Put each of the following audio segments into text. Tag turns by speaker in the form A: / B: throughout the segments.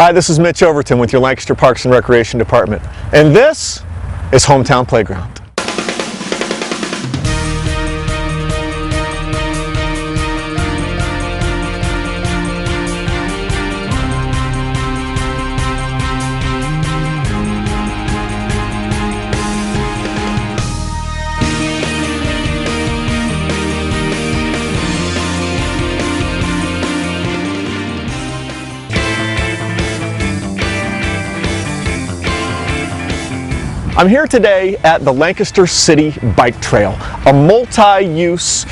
A: Hi, this is Mitch Overton with your Lancaster Parks and Recreation Department, and this is Hometown Playground. I'm here today at the Lancaster City Bike Trail, a multi-use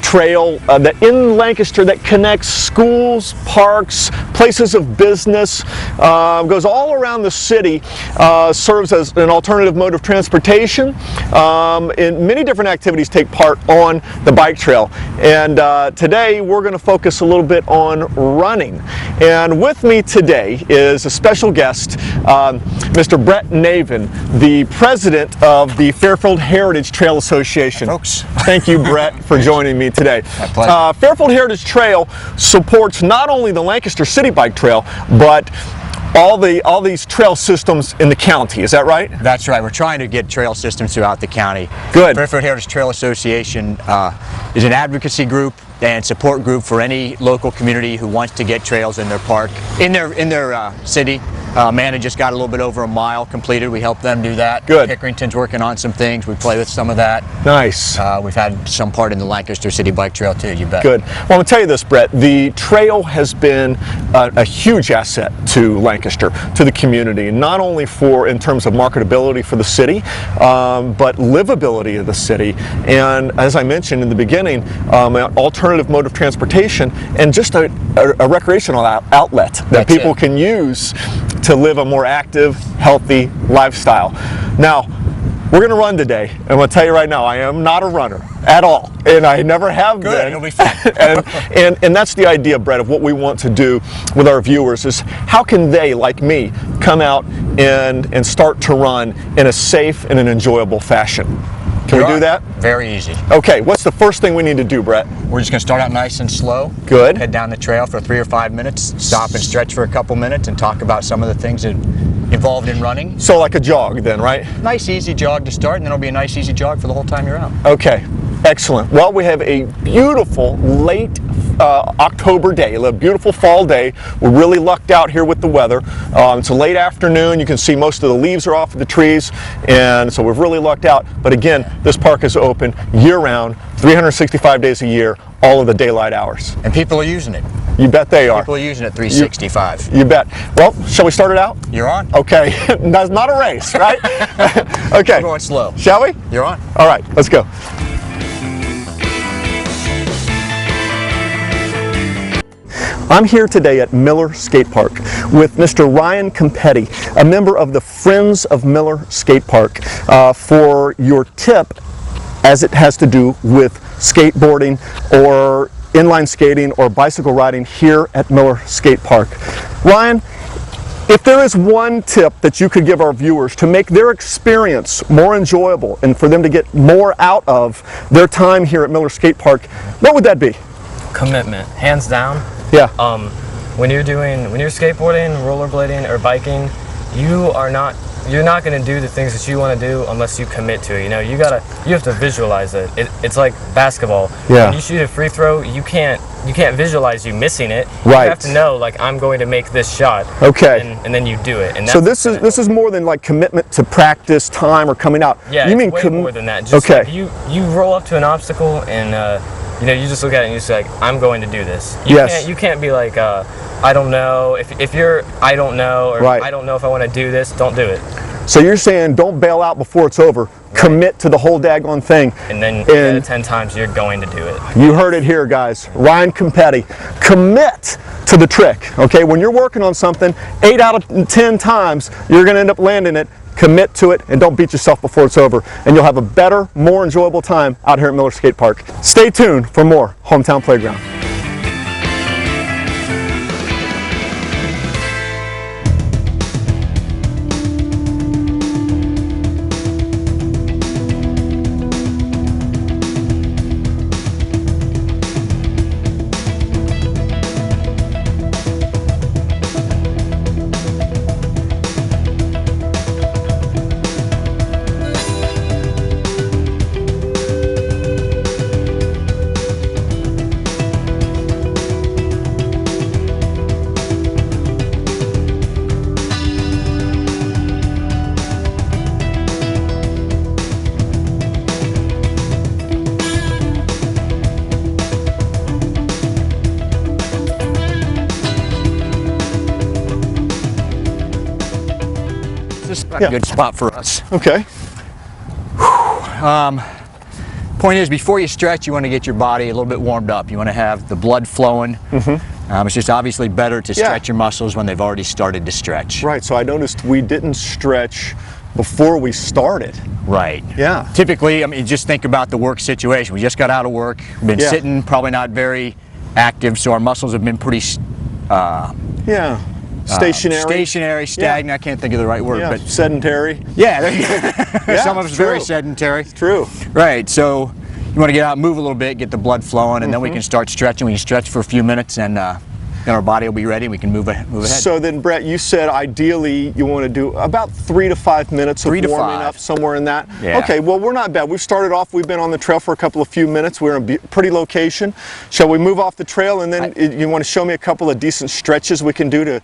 A: trail in Lancaster that connects schools, parks, places of business, goes all around the city, serves as an alternative mode of transportation, and many different activities take part on the bike trail. And today we're going to focus a little bit on running. And with me today is a special guest, Mr. Brett Navin, the president of the Fairfield Heritage Trail Association.
B: Hi, folks.
A: Thank you, Brett, for joining me today.
B: My pleasure.
A: Fairfield Heritage Trail supports not only the Lancaster City Bike Trail, but all these trail systems in the county. Is that right?
B: That's right. We're trying to get trail systems throughout the county.
A: Good.
B: Fairfield Heritage Trail Association is an advocacy group and support group for any local community who wants to get trails in their park, in their city. Manna just got a little bit over a mile completed. We help them do that.
A: Good.
B: Pickerington's working on some things. We play with some of that.
A: Nice.
B: We've had some part in the Lancaster City Bike Trail too, you bet.
A: Good. Well, I'm going to tell you this, Brett. The trail has been a huge asset to Lancaster, to the community, not only in terms of marketability for the city, but livability of the city. And as I mentioned in the beginning, an alternative mode of transportation and just a recreational outlet that people can use to live a more active, healthy lifestyle. Now, we're going to run today, and I'm going to tell you right now, I am not a runner at all, and I never have been.
B: Good, it'll be fun.
A: and that's the idea, Brett, of what we want to do with our viewers is how can they, like me, come out and start to run in a safe and an enjoyable fashion. Can we do that?
B: Very easy.
A: Okay, what's the first thing we need to do, Brett?
B: We're just going to start out nice and slow.
A: Good.
B: Head down the trail for 3 or 5 minutes, stop and stretch for a couple minutes, and talk about some of the things that involved in running.
A: So like a jog then, right?
B: Nice easy jog to start, and then it'll be a nice easy jog for the whole time you're out.
A: Okay, excellent. Well, we have a beautiful late October day, a beautiful fall day. We're really lucked out here with the weather. It's a late afternoon. You can see most of the leaves are off of the trees, and so we've really lucked out. But again, this park is open year-round, 365 days a year, all of the daylight hours.
B: And people are using it.
A: You bet they are.
B: People are using it 365.
A: You bet. Well, shall we start it out?
B: You're on.
A: Okay. That's not a race, right? Okay.
B: We're going slow.
A: Shall we?
B: You're on.
A: All right, let's go. I'm here today at Miller Skate Park with Mr. Ryan Campetti, a member of the Friends of Miller Skate Park, for your tip as it has to do with skateboarding or inline skating or bicycle riding here at Miller Skate Park. Ryan, if there is one tip that you could give our viewers to make their experience more enjoyable and for them to get more out of their time here at Miller Skate Park, what would that be?
C: Commitment, hands down.
A: Yeah.
C: When you're skateboarding, rollerblading, or biking, you're not going to do the things that you want to do unless you commit to it. You know, you have to visualize it. It's like basketball.
A: Yeah.
C: When you shoot a free throw, you can't visualize you missing it.
A: Right.
C: You have to know, like, I'm going to make this shot.
A: Okay.
C: And then you do it. And
A: so this is more than like commitment to practice, time, or coming out.
C: Yeah.
A: You mean
C: way more than that. Just
A: okay.
C: Like you roll up to an obstacle and you know, you just look at it and you say, like, I'm going to do this. You can't be like, I don't know. If you're, I don't know, or
A: right.
C: I don't know if I want to do this, don't do it.
A: So you're saying don't bail out before it's over. Right. Commit to the whole daggone thing.
C: And then 10 times you're going to do it.
A: You heard it here, guys. Ryan Campetti. Commit to the trick. Okay, when you're working on something, 8 out of 10 times you're going to end up landing it. Commit to it and don't beat yourself before it's over. And you'll have a better, more enjoyable time out here at Miller Skate Park. Stay tuned for more Hometown Playground.
B: this is a good spot for us.
A: Okay.
B: Point is, before you stretch, you want to get your body a little bit warmed up. You want to have the blood flowing. It's just obviously better to stretch your muscles when they've already started to stretch.
A: Right, so I noticed we didn't stretch before we started.
B: Right.
A: Yeah.
B: Typically, I mean, just think about the work situation. We just got out of work, we've been sitting, probably not very active, so our muscles have been pretty stationary, stagnant. I can't think of the right word, but
A: sedentary.
B: Yeah, there you go. Some of us very sedentary.
A: It's true.
B: Right, so you want to get out, move a little bit, get the blood flowing, and then we can start stretching. We can stretch for a few minutes, and then our body will be ready. We can move ahead.
A: So then, Brett, you said ideally you want to do about 3 to 5 minutes of warming up, somewhere in that.
B: Yeah.
A: Okay, well, we're not bad. We've started off, we've been on the trail for a few minutes. We're in a pretty location. Shall we move off the trail, and then you want to show me a couple of decent stretches we can do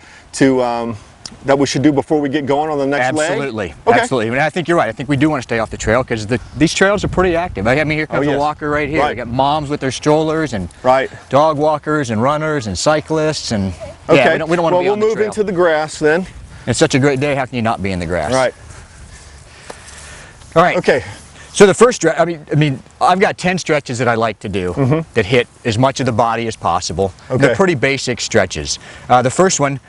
A: that we should do before we get going on the next leg?
B: Absolutely.
A: Okay.
B: Absolutely. I mean, I think you're right. I think we do want to stay off the trail because these trails are pretty active. I mean, here comes a walker right here. We got moms with their strollers and dog walkers and runners and cyclists and we don't want to be on the trail.
A: Well, we'll move into the grass then.
B: It's such a great day. How can you not be in the grass?
A: Right.
B: All right.
A: Okay.
B: So the first stretch, I mean, I've got 10 stretches that I like to do that hit as much of the body as possible.
A: Okay.
B: They're pretty basic stretches. The first one,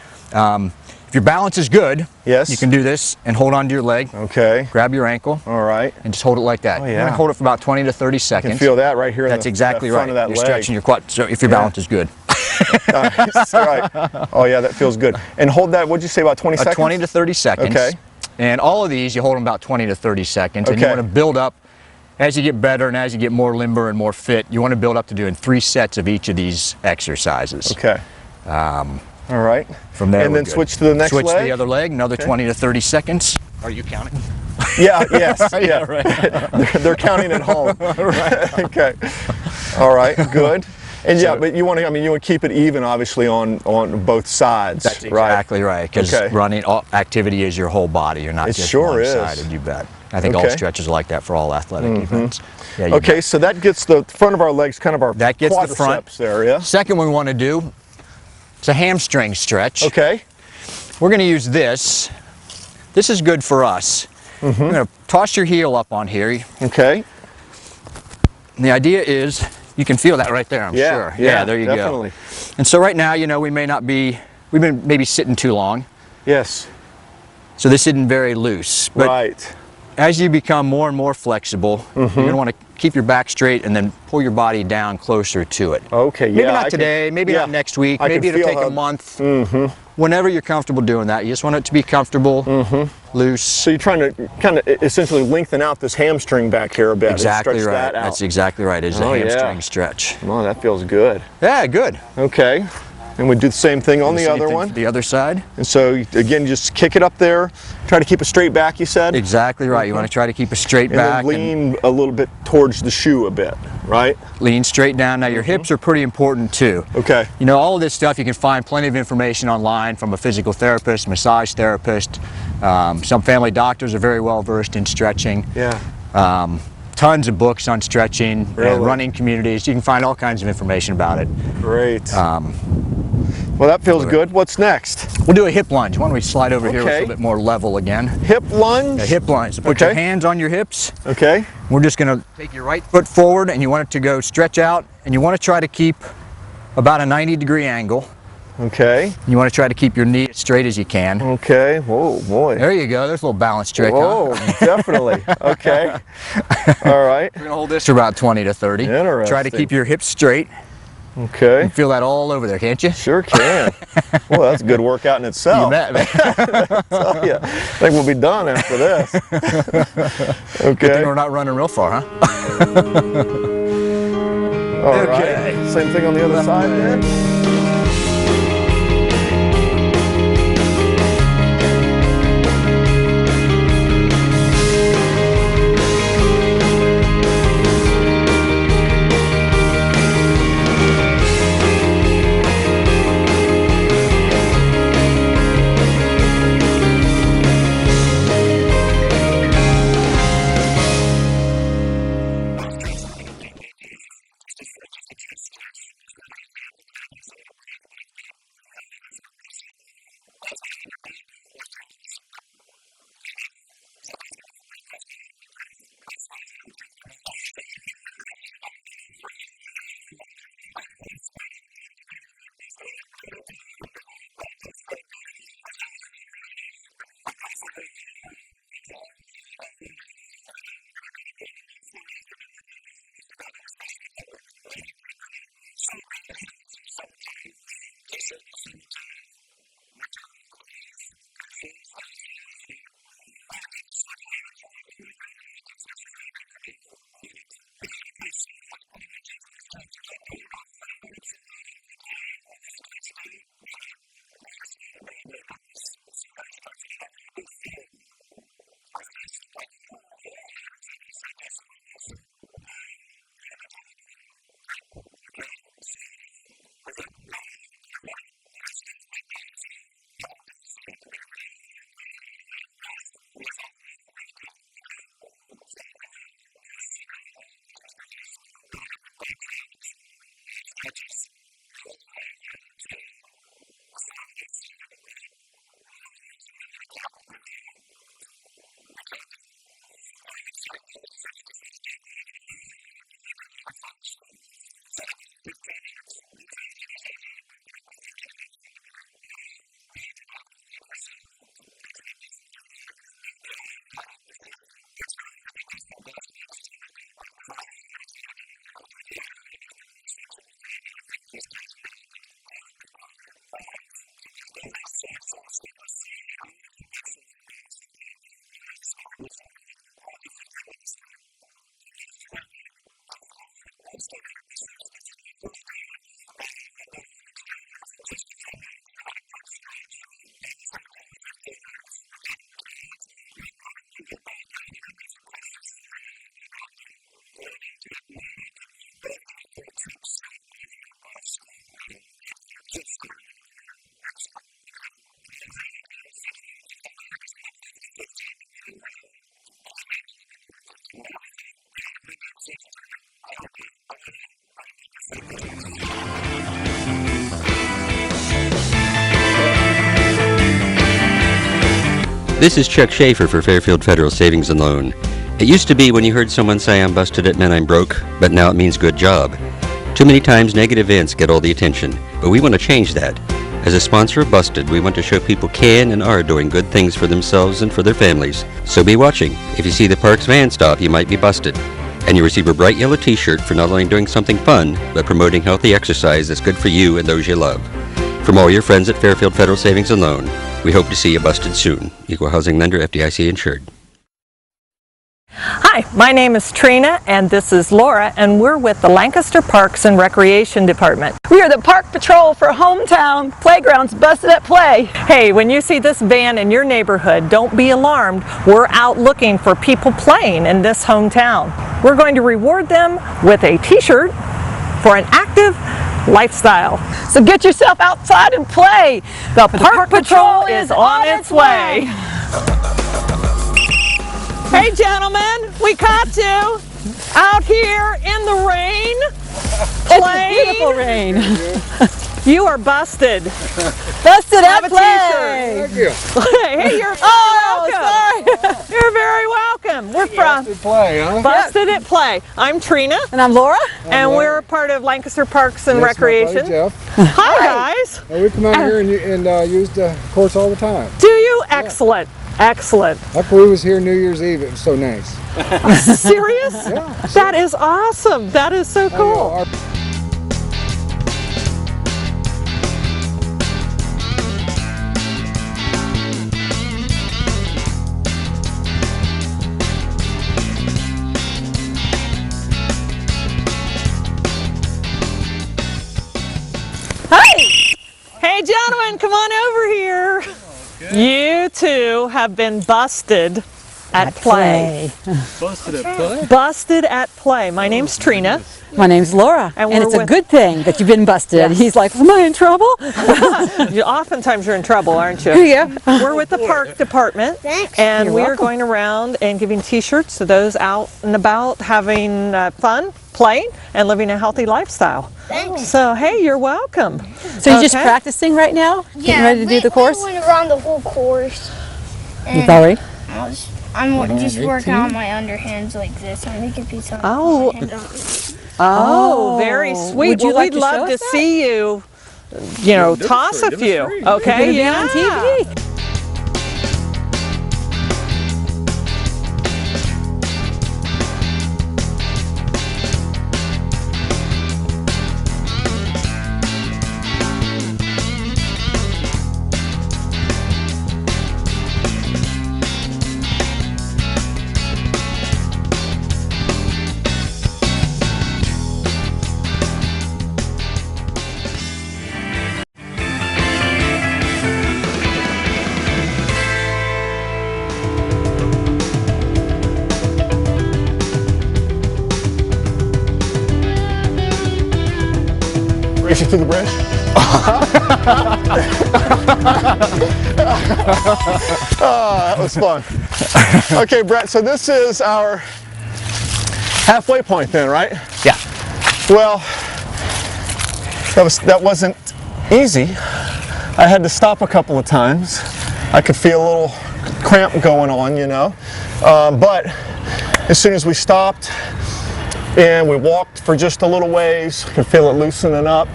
B: if your balance is good, you can do this and hold on to your leg.
A: Okay.
B: Grab your ankle.
A: All right.
B: And just hold it like that.
A: Oh,
B: You're going to hold it for about 20 to 30 seconds.
A: You can feel that right here.
B: That's exactly right.
A: Of that
B: You're
A: leg.
B: stretching your quad. So if your balance is good.
A: That's right. Oh yeah, that feels good. And hold that. What'd you say, about 20 seconds?
B: 20 to 30 seconds.
A: Okay.
B: And all of these, you hold them about 20 to 30 seconds. And you want to build up as you get better and as you get more limber and more fit. You want to build up to doing 3 sets of each of these exercises.
A: Okay. All right.
B: From there,
A: and then switch to the next leg.
B: Switch to the other leg. Another 20 to 30 seconds. Are you counting?
A: Yeah. Yes.
B: Yeah. Right.
A: they're counting at home.
B: Right.
A: Okay. All right. Good. And but you want to. I mean, you want to keep it even, obviously, on both sides.
B: That's exactly right. Because running activity is your whole body. You're not just one-sided. You bet. I think all stretches are like that for all athletic events. Yeah,
A: okay. So that gets the front of our legs, kind of our quadriceps
B: the front
A: there. Yeah.
B: Second one we want to do. It's a hamstring stretch.
A: Okay.
B: We're going to use this. This is good for us. You're going to toss your heel up on here.
A: Okay.
B: And the idea is, you can feel that right there, I'm sure. Yeah, there you go. And so right now, you know, we've been maybe sitting too long.
A: Yes.
B: So this isn't very loose. But as you become more and more flexible, you're going to want to keep your back straight and then pull your body down closer to it.
A: Okay,
B: maybe not today, maybe not next week, maybe it'll take a month. Whenever you're comfortable doing that, you just want it to be comfortable, loose.
A: So you're trying to kind of essentially lengthen out this hamstring back here a bit.
B: Exactly
A: right.
B: That That's exactly right. It's a hamstring stretch.
A: Oh, that feels good.
B: Yeah, good.
A: Okay. And we do the same thing on the other one.
B: The other side.
A: And so again, just kick it up there. Try to keep a straight back, you said?
B: Exactly right. You want to try to keep a straight back.
A: And then lean a little bit towards the shoe a bit, right?
B: Lean straight down. Now your hips are pretty important too.
A: Okay.
B: You know, all of this stuff, you can find plenty of information online from a physical therapist, massage therapist. Some family doctors are very well versed in stretching.
A: Yeah.
B: Tons of books on stretching, running communities. You can find all kinds of information about it.
A: Great. Well, that feels good. What's next?
B: We'll do a hip lunge. Why don't we slide over here a little bit more level again?
A: Hip lunge?
B: A hip lunge. So put your hands on your hips.
A: Okay.
B: We're just going to take your right foot forward and you want it to go stretch out and you want to try to keep about a 90-degree angle.
A: Okay.
B: You want to try to keep your knee as straight as you can.
A: Okay. Whoa, boy.
B: There you go. There's a little balance trick.
A: Whoa, definitely. Okay. All right.
B: We're going to hold this for about 20 to 30.
A: Interesting.
B: Try to keep your hips straight.
A: Okay.
B: You feel that all over there, can't you?
A: Sure can. Well, that's a good workout in itself.
B: You bet, man.
A: I think we'll be done after this. Okay.
B: Good thing we're not running real far, huh?
A: All right. Same thing on the other side there.
D: This is Chuck Schaefer for Fairfield Federal Savings and Loan. It used to be when you heard someone say I'm busted it meant I'm broke, but now it means good job. Too many times negative events get all the attention, but we want to change that. As a sponsor of Busted, we want to show people can and are doing good things for themselves and for their families. So be watching. If you see the Parks van stop, you might be busted. And you receive a bright yellow t-shirt for not only doing something fun, but promoting healthy exercise that's good for you and those you love. From all your friends at Fairfield Federal Savings and Loan, we hope to see you busted soon. Equal Housing Lender, FDIC insured.
E: Hi, my name is Trina and this is Laura, and we're with the Lancaster Parks and Recreation Department.
F: We are the Park Patrol for hometown playgrounds busted at play.
E: Hey, when you see this van in your neighborhood, don't be alarmed. We're out looking for people playing in this hometown. We're going to reward them with a t-shirt for an active lifestyle.
F: So get yourself outside and play.
E: The Park Patrol is on its way. Hey gentlemen, we caught you out here in the rain.
F: It's beautiful rain.
E: You are busted.
F: Busted at play.
G: Thank you.
E: Hey, you're welcome.
F: Sorry.
E: You're very welcome. We're from
G: Busted play, huh?
E: Busted at Play. I'm Trina.
F: And I'm Laura.
E: And we're part of Lancaster Parks and Recreation.
G: Jeff.
E: Hi guys.
G: We come out here and use the course all the time.
E: Do you? Excellent. Excellent.
G: Like we was here New Year's Eve, it was so nice.
E: Serious?
G: Yeah.
E: That is awesome. That is so cool. Hey gentlemen, come on over here. You two have been busted at play.
H: Busted at play?
E: Busted at play. My name's Trina.
F: My name's Laura.
E: And
F: And it's a
E: with-
F: good thing that you've been busted.
E: Yes.
F: He's like, am I in trouble?
E: Oftentimes you're in trouble, aren't you?
F: Yeah.
E: We're with the park department. And we are going around and giving t-shirts to those out and about having fun, playing, and living a healthy lifestyle.
I: Thanks.
E: So, hey, you're welcome.
F: So you're just
E: Okay.
F: practicing right now? Getting ready to do the course?
I: We went around the whole course.
F: You've already?
I: I'm just working on my underhands like this. I'm making pizza.
E: Oh. Oh, very sweet.
F: Would you
E: Well,
F: like
E: we'd
F: to show
E: love to
F: us that?
E: see you, toss a few. Okay,
F: You're gonna be on TV.
A: Race you to the bridge? That was fun. Okay, Brett, so this is our halfway point then, right?
B: Yeah.
A: Well, that wasn't easy. I had to stop a couple of times. I could feel a little cramp going on, but as soon as we stopped and we walked for just a little ways, I could feel it loosening up.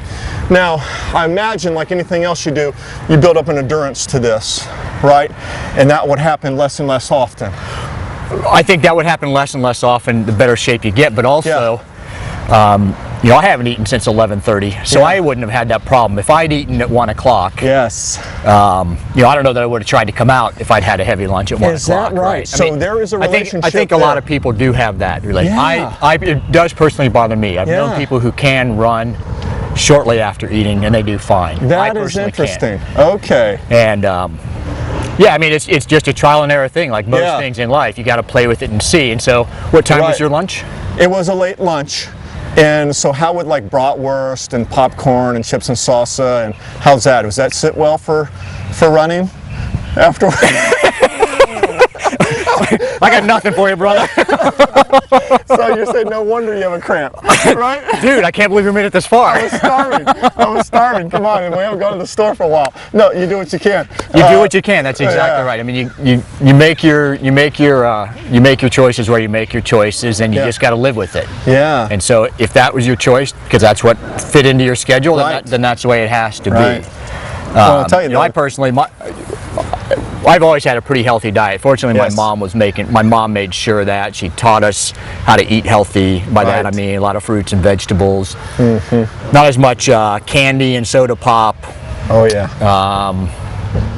A: Now, I imagine like anything else you do, you build up an endurance to this, right? And that would happen less and less often.
B: I think that would happen less and less often the better shape you get, but also, I haven't eaten since 11:30, so I wouldn't have had that problem. If I'd eaten at 1 o'clock,
A: yes.
B: I don't know that I would have tried to come out if I'd had a heavy lunch at 1
A: Is
B: o'clock.
A: that right? So there is a relationship
B: I think a lot
A: there.
B: of people do have that relation.
A: Yeah.
B: It does personally bother me. I've known people who can run shortly after eating and they do fine.
A: That is interesting. Okay.
B: And it's just a trial and error thing, like most things in life. You got to play with it and see. And so, what time was your lunch?
A: It was a late lunch. And so how would like bratwurst and popcorn and chips and salsa, and how's that? Does that sit well for running afterwards?
B: I got nothing for you, brother.
A: So you're saying no wonder you have a cramp, right?
B: Dude, I can't believe we made it this far.
A: I was starving. I was starving. Come on, and we haven't gone to the store for a while. No, you do what you can.
B: You do what you can. That's exactly right. I mean, you make your choices where you make your choices, and you just got to live with it.
A: Yeah.
B: And so, if that was your choice, because that's what fit into your schedule, then that's the way it has to be.
A: Well, I'll tell you,
B: I personally, I've always had a pretty healthy diet. Fortunately, my mom made sure that she taught us how to eat healthy. By that I mean a lot of fruits and vegetables. Not as much candy and soda pop.
A: Oh yeah.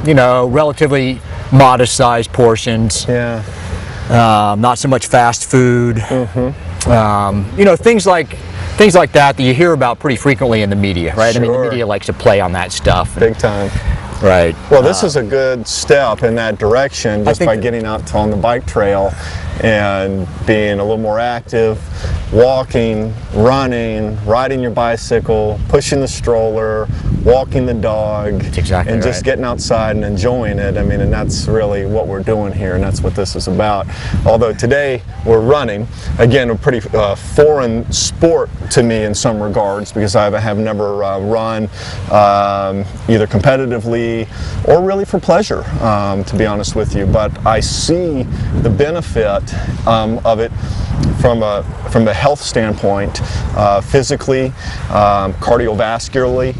B: You know, relatively modest-sized portions.
A: Yeah.
B: Not so much fast food. You know, things like that you hear about pretty frequently in the media, right?
A: Sure.
B: I mean, the media likes to play on that stuff.
A: Big time.
B: Right.
A: Well, this is a good step in that direction, just by getting out on the bike trail and being a little more active, walking, running, riding your bicycle, pushing the stroller, walking the dog,
B: That's exactly
A: and just getting outside and enjoying it. I mean, and that's really what we're doing here, and that's what this is about. Although today we're running, again, a pretty foreign sport to me in some regards, because I have never run either competitively or really for pleasure, to be honest with you. But I see the benefit of it from a health standpoint, physically, cardiovascularly,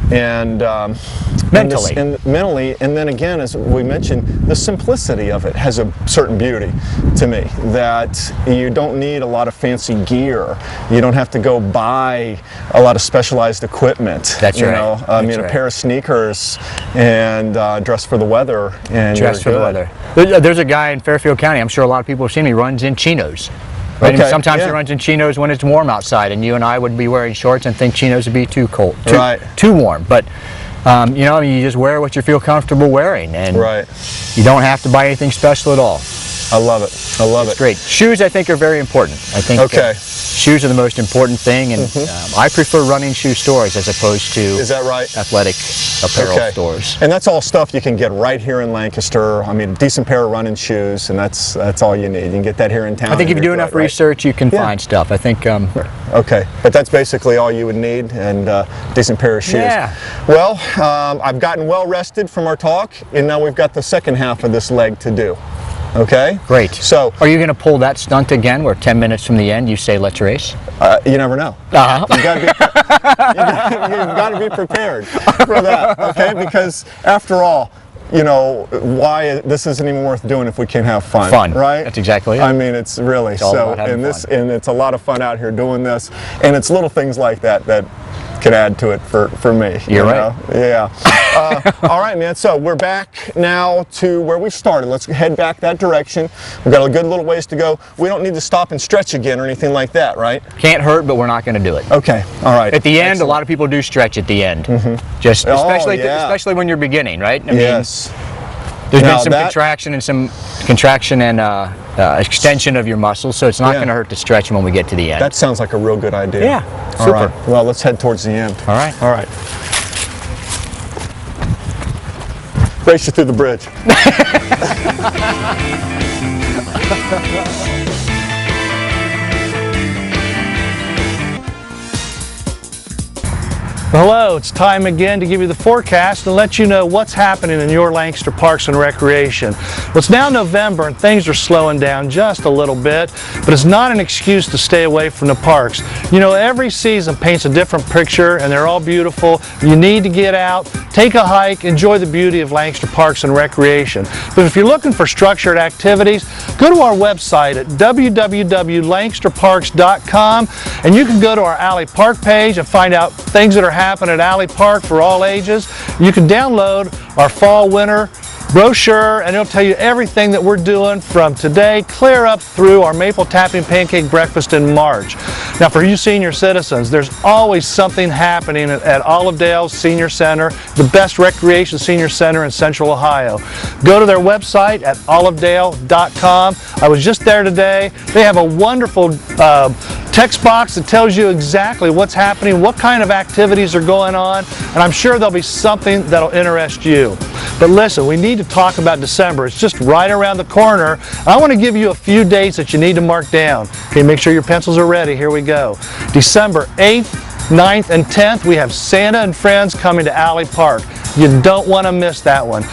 A: and mentally, and then again, as we mentioned, the simplicity of it has a certain beauty to me, that you don't need a lot of fancy gear. You don't have to go buy a lot of specialized equipment.
B: That's right.
A: Know, I mean, a pair of sneakers and dress for the weather. And
B: dress for the weather. There's a guy in Fairfield County, I'm sure a lot of people have seen him, he runs in chinos. Right? Okay, sometimes he runs in chinos when it's warm outside, and you and I would be wearing shorts and think chinos would be too cold, too warm. But you know, I mean, you just wear what you feel comfortable wearing, and you don't have to buy anything special at all.
A: I love it. I love it.
B: It's great. Shoes, I think, are very important. I think shoes are the most important thing, and I prefer running shoe stores as opposed to athletic apparel stores.
A: And that's all stuff you can get right here in Lancaster. I mean, a decent pair of running shoes, and that's all you need. You can get that here in town.
B: I think if you do enough research, you can find stuff. I think.
A: Okay, but that's basically all you would need, and a decent pair of shoes.
B: Yeah.
A: Well, I've gotten well rested from our talk, and now we've got the second half of this leg to do. Okay?
B: Great.
A: So,
B: are you going to pull that stunt again where 10 minutes from the end you say, let's race?
A: You never know. You got to be prepared for that, okay? Because after all, you know, why this isn't even worth doing if we can't have fun. Right?
B: That's exactly it.
A: I mean, it's really and it's a lot of fun out here doing this, and it's little things like that that could add to it for me.
B: You're right.
A: Yeah. All right, man. So we're back now to where we started. Let's head back that direction. We've got a good little ways to go. We don't need to stop and stretch again or anything like that, right?
B: Can't hurt, but we're not going to do it.
A: Okay. All right.
B: At the end, a lot of people do stretch at the end. Just especially when you're beginning, right? I mean, there's been some contraction and extension of your muscles, so it's not going to hurt to stretch when we get to the end.
A: That sounds like a real good idea.
B: Yeah.
A: All right. Well, let's head towards the end.
B: All right.
A: All right. Race you through the bridge.
H: Hello, it's time again to give you the forecast and let you know what's happening in your Lancaster Parks and Recreation. Well, it's now November and things are slowing down just a little bit, but it's not an excuse to stay away from the parks. You know, every season paints a different picture and they're all beautiful. You need to get out, take a hike, enjoy the beauty of Lancaster Parks and Recreation. But if you're looking for structured activities, go to our website at www.lancasterparks.com and you can go to our Alley Park page and find out things that are happening at Alley Park for all ages. You can download our fall winter brochure and it'll tell you everything that we're doing from today clear up through our maple tapping pancake breakfast in March. Now for you senior citizens, there's always something happening at Olive Dale Senior Center, the best recreation senior center in Central Ohio. Go to their website at olivedale.com. I was just there today. They have a wonderful text box that tells you exactly what's happening, what kind of activities are going on, and I'm sure there'll be something that'll interest you. But listen, we need to talk about December. It's just right around the corner. I want to give you a few dates that you need to mark down. Okay, make sure your pencils are ready. Here we go. December 8th, 9th, and 10th, we have Santa and Friends coming to Alley Park. You don't want to miss that one.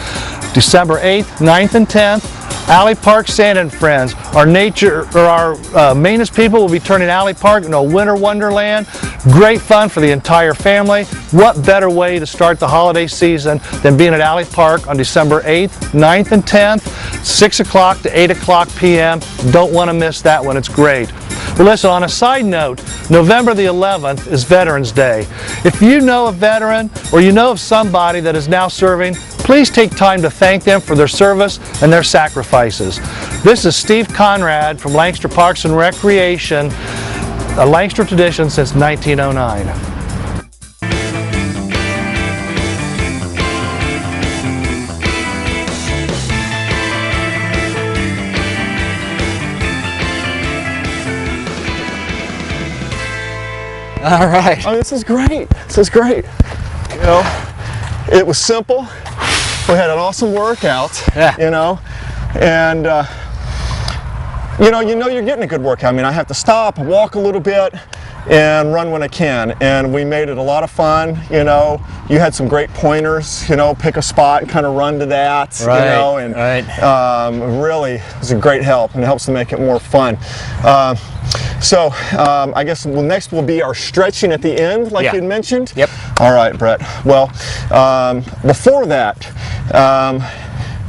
H: December 8th, 9th, and 10th, Alley Park, Santa and Friends. Our maintenance people will be turning Alley Park into a winter wonderland. Great fun for the entire family. What better way to start the holiday season than being at Alley Park on December 8th, 9th, and 10th, 6 o'clock to 8 o'clock p.m. Don't want to miss that one. It's great. Well, listen, on a side note, November the 11th is Veterans Day. If you know a veteran or you know of somebody that is now serving, please take time to thank them for their service and their sacrifices. This is Steve Conrad from Lancaster Parks and Recreation, a Lancaster tradition since 1909.
B: All right.
A: Oh, this is great. This is great. You know, it was simple. We had an awesome workout.
B: Yeah.
A: You know, and you know you're getting a good workout. I mean, I have to stop, walk a little bit, and run when I can. And we made it a lot of fun. You know, you had some great pointers. You know, pick a spot and kind of run to that.
B: Right.
A: You know, and really, it was a great help, and it helps to make it more fun. So I guess next will be our stretching at the end, like you'd mentioned.
B: Yep.
A: All right, Brett. Well, before that,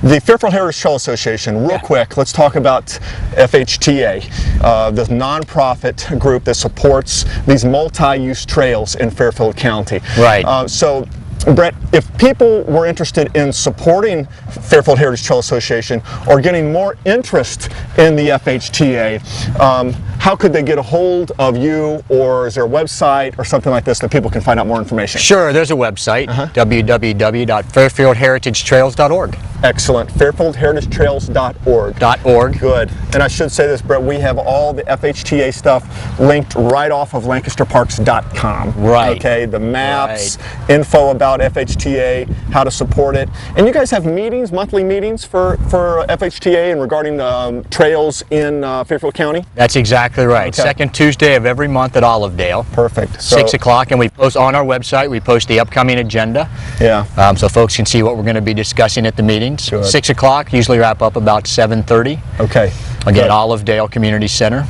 A: the Fairfield Heritage Trail Association, real quick, let's talk about FHTA, the nonprofit group that supports these multi-use trails in Fairfield County.
B: Right.
A: So, Brett, if people were interested in supporting Fairfield Heritage Trail Association or getting more interest in the FHTA, how could they get a hold of you, or is there a website or something like this that people can find out more information?
B: Sure, there's a website, www.fairfieldheritagetrails.org.
A: Excellent. fairfieldheritagetrails.org. Good. And I should say this, Brett, we have all the FHTA stuff linked right off of lancasterparks.com.
B: Right.
A: Okay, the maps, info about FHTA, how to support it. And you guys have meetings, monthly meetings for FHTA and regarding trails in Fairfield County?
B: That's exactly right.
A: Okay.
B: Second Tuesday of every month at Olivedale.
A: Perfect.
B: 6 o'clock, and we post on our website, we post the upcoming agenda.
A: Yeah.
B: So folks can see what we're going to be discussing at the meetings.
A: Good.
B: 6 o'clock, usually wrap up about 7:30.
A: Okay.
B: Again, Olivedale Community Center.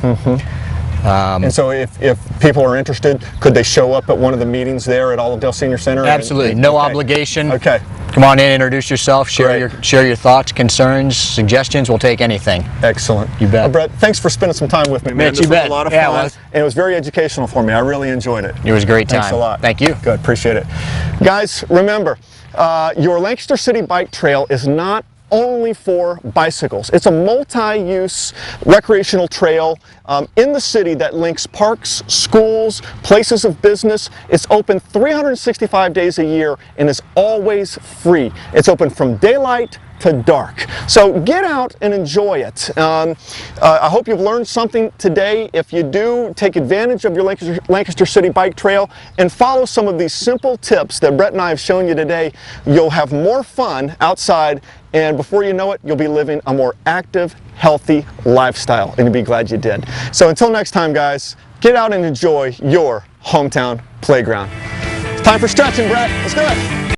A: And so if people are interested, could they show up at one of the meetings there at Olivedale Senior Center?
B: Absolutely. No obligation.
A: Okay.
B: Come on in, introduce yourself, share your thoughts, concerns, suggestions. We'll take anything.
A: Excellent.
B: You bet.
A: Brett, thanks for spending some time with me, man.
B: Mitch, you bet.
A: This was a lot of
B: Yeah,
A: fun,
B: it was.
A: and it was very educational for me. I really enjoyed it.
B: It was a great time.
A: Thanks a lot.
B: Thank you.
A: Good, appreciate it. Guys, remember, your Lancaster City Bike Trail is not only for bicycles. It's a multi-use recreational trail in the city that links parks, schools, places of business. It's open 365 days a year and is always free. It's open from daylight to dark. So get out and enjoy it. I hope you've learned something today. If you do, take advantage of your Lancaster City Bike Trail and follow some of these simple tips that Brett and I have shown you today. You'll have more fun outside, and before you know it, you'll be living a more active, healthy lifestyle, and you'll be glad you did. So until next time, guys, get out and enjoy your hometown playground. It's time for stretching, Brett. Let's do it.